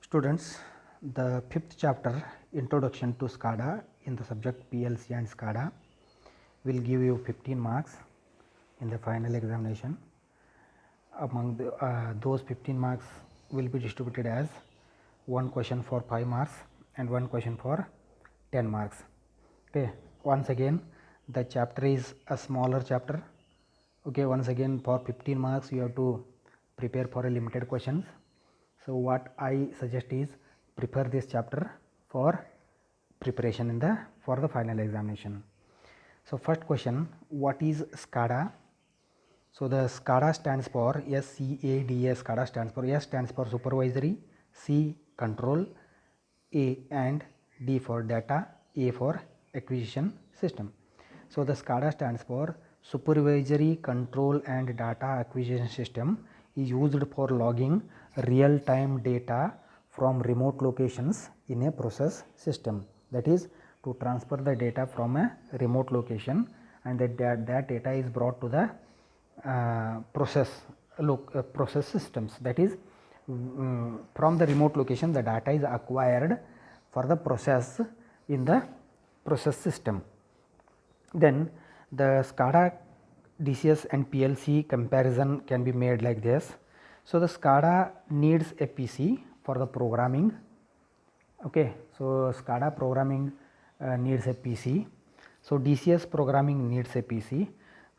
Students, the fifth chapter Introduction to SCADA in the subject PLC and SCADA will give you 15 marks in the final examination. Among those 15 marks will be distributed as one question for 5 marks and one question for 10 marks. Okay. Once again, the chapter is a smaller chapter. Okay. Once again, for 15 marks you have to prepare for a limited questions. So what I suggest is prepare this chapter for preparation for the final examination. So first question, what is SCADA? So the SCADA stands for SCADA. SCADA stands for S stands for supervisory, C control, A and D for data, A for acquisition system. So the SCADA stands for supervisory control and data acquisition system, is used for logging real time data from remote locations in a process system. That is to transfer the data from a remote location, and that data is brought to the process systems. That is from the remote location the data is acquired for the process in the process system. Then the SCADA, DCS and PLC comparison can be made like this. So the SCADA needs a PC for the programming. Okay, so SCADA programming needs a PC. So DCS programming needs a PC,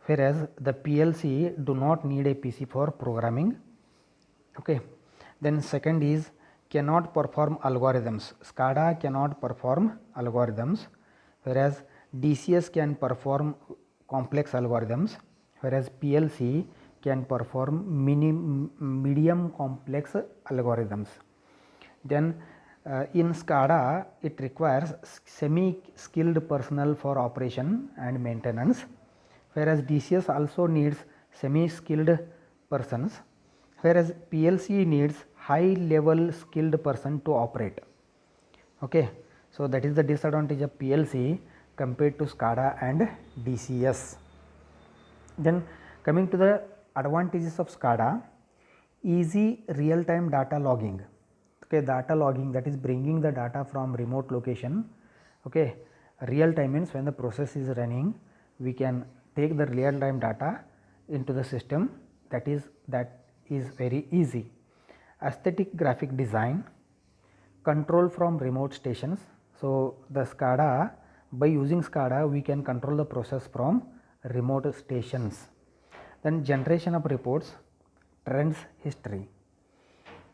whereas the PLC do not need a PC for programming. Okay. Then second is cannot perform algorithms. SCADA cannot perform algorithms, whereas DCS can perform complex algorithms, whereas PLC can perform medium complex algorithms. Then in SCADA it requires semi-skilled personnel for operation and maintenance, whereas DCS also needs semi-skilled persons, whereas PLC needs high level skilled person to operate. Okay. So that is the disadvantage of PLC compared to SCADA and DCS. Then coming to the advantages of SCADA, easy real time data logging. Okay, data logging, that is bringing the data from remote location. Okay, real time means when the process is running we can take the real time data into the system. That is very easy. Aesthetic graphic design, control from remote stations. So the SCADA, by using SCADA we can control the process from remote stations. Then generation of reports, trends, history.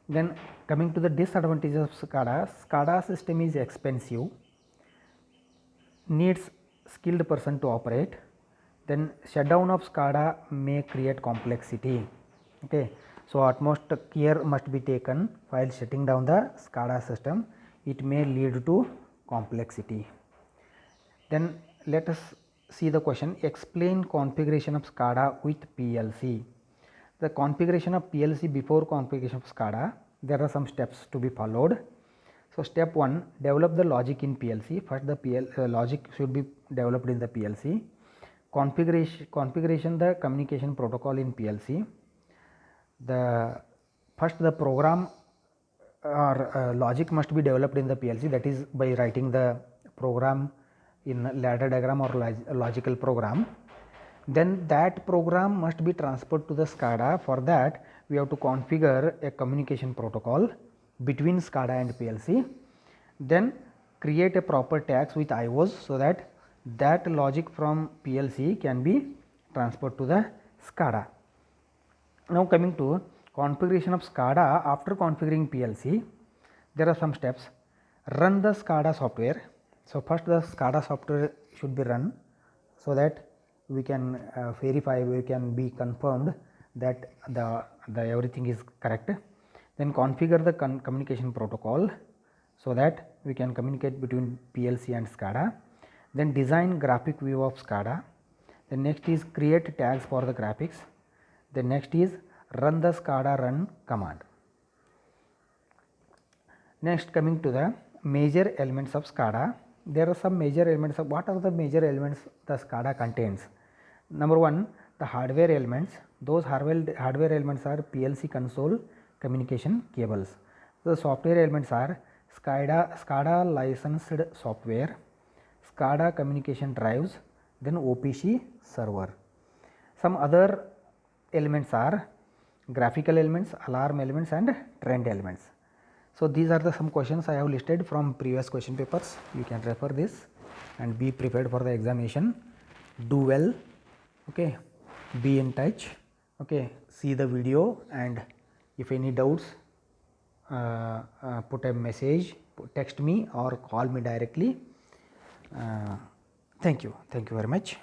Then coming to the disadvantages of SCADA, SCADA system is expensive, needs skilled person to operate. Then shutdown of SCADA may create complexity. Okay. So utmost care must be taken while shutting down the SCADA system. It may lead to complexity. Then let us see the question, explain configuration of SCADA with PLC. The configuration of PLC before configuration of SCADA, there are some steps to be followed. So step 1, develop the logic in PLC. First the logic should be developed in the PLC. Configuration the communication protocol in PLC. First the program or logic must be developed in the PLC, that is by writing the program in ladder diagram or logical program. Then that program must be transferred to the SCADA. For that we have to configure a communication protocol between SCADA and PLC. Then create a proper tags with IOs so that logic from PLC can be transferred to the SCADA. Now coming to configuration of SCADA after configuring PLC, there are some steps. Run the SCADA software. So first the SCADA software should be run so that we can verify, we can be confirmed that the everything is correct. Then configure the communication protocol so that we can communicate between PLC and SCADA. Then design graphic view of SCADA. The next is create tags for the graphics. The next is run the SCADA run command. Next coming to the major elements of SCADA, there are some major elements of what are the major elements the SCADA contains. Number 1, the hardware elements. Those hardware elements are PLC console, communication cables. The software elements are SCADA licensed software, SCADA communication drives, then OPC server. Some other elements are graphical elements, alarm elements and trend elements. So these are the some questions I have listed from previous question papers. You can refer this and be prepared for the examination. Do well, okay, be in touch, okay, see the video, and if any doubts, put a message, text me or call me directly. Thank you very much.